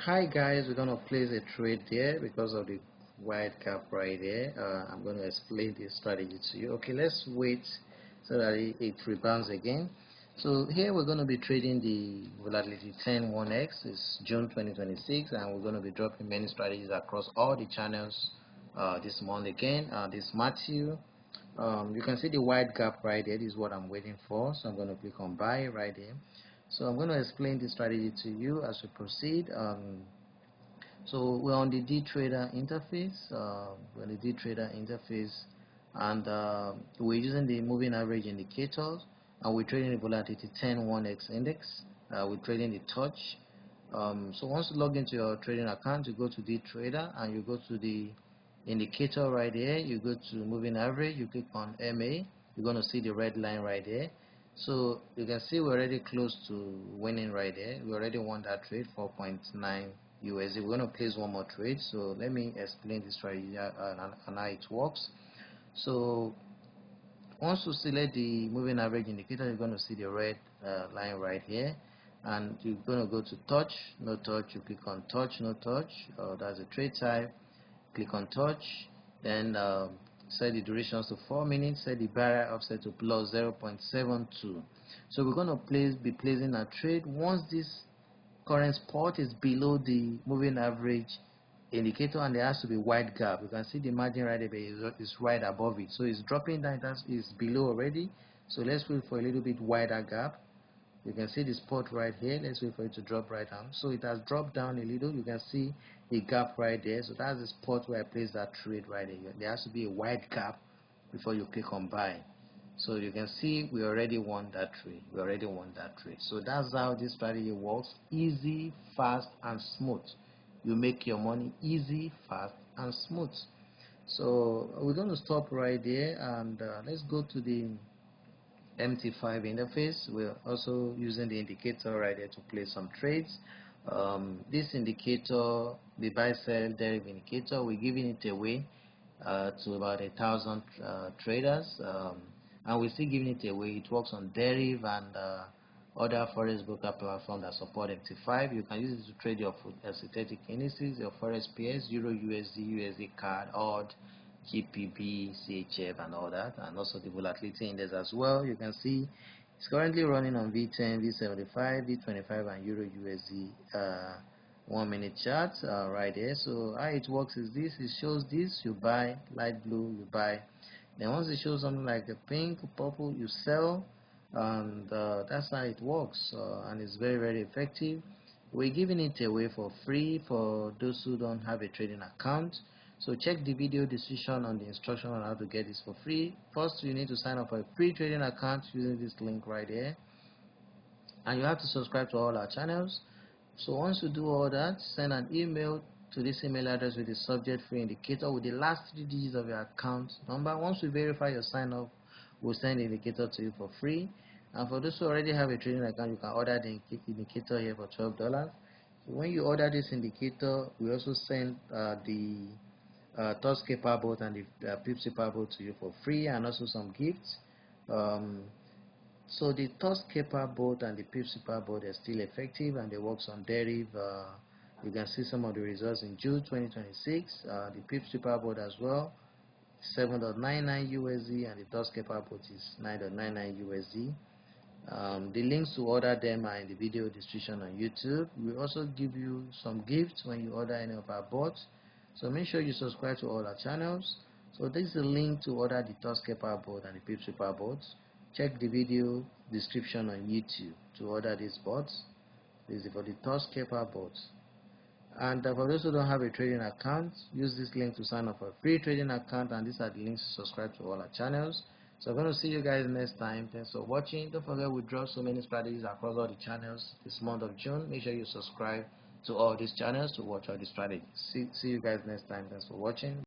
Hi guys, we're gonna place a trade there because of the wide gap right there. I'm going to explain this strategy to you. Okay, let's wait so that it rebounds again. So here we're going to be trading the volatility 10 1x. It's June 2026, and we're going to be dropping many strategies across all the channels this month again. This Matthew. You can see the wide gap right there. This is what I'm waiting for. So I'm going to click on buy right there. So I'm going to explain the strategy to you as we proceed. So we're on the D-Trader interface. And we're using the moving average indicators, and we're trading the volatility 10 1x index. We're trading the touch. So once you log into your trading account, you go to D-Trader and you go to the indicator right here. You go to moving average. You click on MA. You're going to see the red line right there. So you can see we're already close to winning right there. We already won that trade, 4.9 USD. We're going to place one more trade. So let me explain this strategy and how it works. So once you select the moving average indicator, you're going to see the red line right here, and you're going to go to touch, no touch. You click on touch, no touch. That's a trade type. Click on touch, then set the durations to 4 minutes, set the barrier offset to plus 0.72. So we're going to be placing a trade once this current spot is below the moving average indicator, and there has to be wide gap. You can see the margin right there is right above it, so it's dropping down. That is below already. So let's wait for a little bit wider gap. You can see the spot right here. Let's wait for it to drop right down. So it has dropped down a little. You can see a gap right there. So that's the spot where I placed that trade right there. There has to be a wide gap before you click on buy. So you can see we already won that trade. So that's how this strategy works. Easy, fast, and smooth. You make your money easy, fast, and smooth. So we're going to stop right there, and let's go to the MT5 interface. We're also using the indicator right there to place some trades. This indicator, the buy sell Deriv indicator, we're giving it away to about 1,000 traders, and we're still giving it away. It works on Deriv and other Forex broker platforms that support MT5. You can use it to trade your synthetic indices, your Forex PS, Euro, USD, CAD, OD, GPB, CHF, and all that, and also the volatility index as well. You can see it's currently running on V10, V75, V25, and Euro USD 1 minute charts right there. So how it works is this: it shows this, you buy, light blue, you buy. Then once it shows something like a pink, purple, you sell, and that's how it works. And it's very, very effective. We're giving it away for free for those who don't have a trading account. So check the video description on the instruction on how to get this for free. First, you need to sign up for a free trading account using this link right here, and you have to subscribe to all our channels. So once you do all that, send an email to this email address with the subject free indicator with the last 3 digits of your account number. Once we verify your sign up, we'll send the indicator to you for free. And for those who already have a trading account, you can order the indicator here for $12. So when you order this indicator, we also send the Tusk Paperboat and the Pipsy Paperboat to you for free, and also some gifts. So the Tusk Paperboat and the Pipsy Paperboat are still effective, and they work on Deriv. You can see some of the results in June 2026. The Pipsy Paperboat as well, 7.99 USD, and the Tusk Paperboat is 9.99 USD. The links to order them are in the video description on YouTube. We also give you some gifts when you order any of our bots. So make sure you subscribe to all our channels. So this is a link to order the Tusk Paperboat and the Pipsy Paperboat. Check the video description on YouTube to order these bots. This is for the Tusk Paperboat. And for those who don't have a trading account, use this link to sign up for a free trading account, and these are the links to subscribe to all our channels. So I'm going to see you guys next time. Thanks for watching. Don't forget we drop so many strategies across all the channels this month of June. Make sure you subscribe to all these channels to watch all the strategies. See you guys next time. Thanks for watching.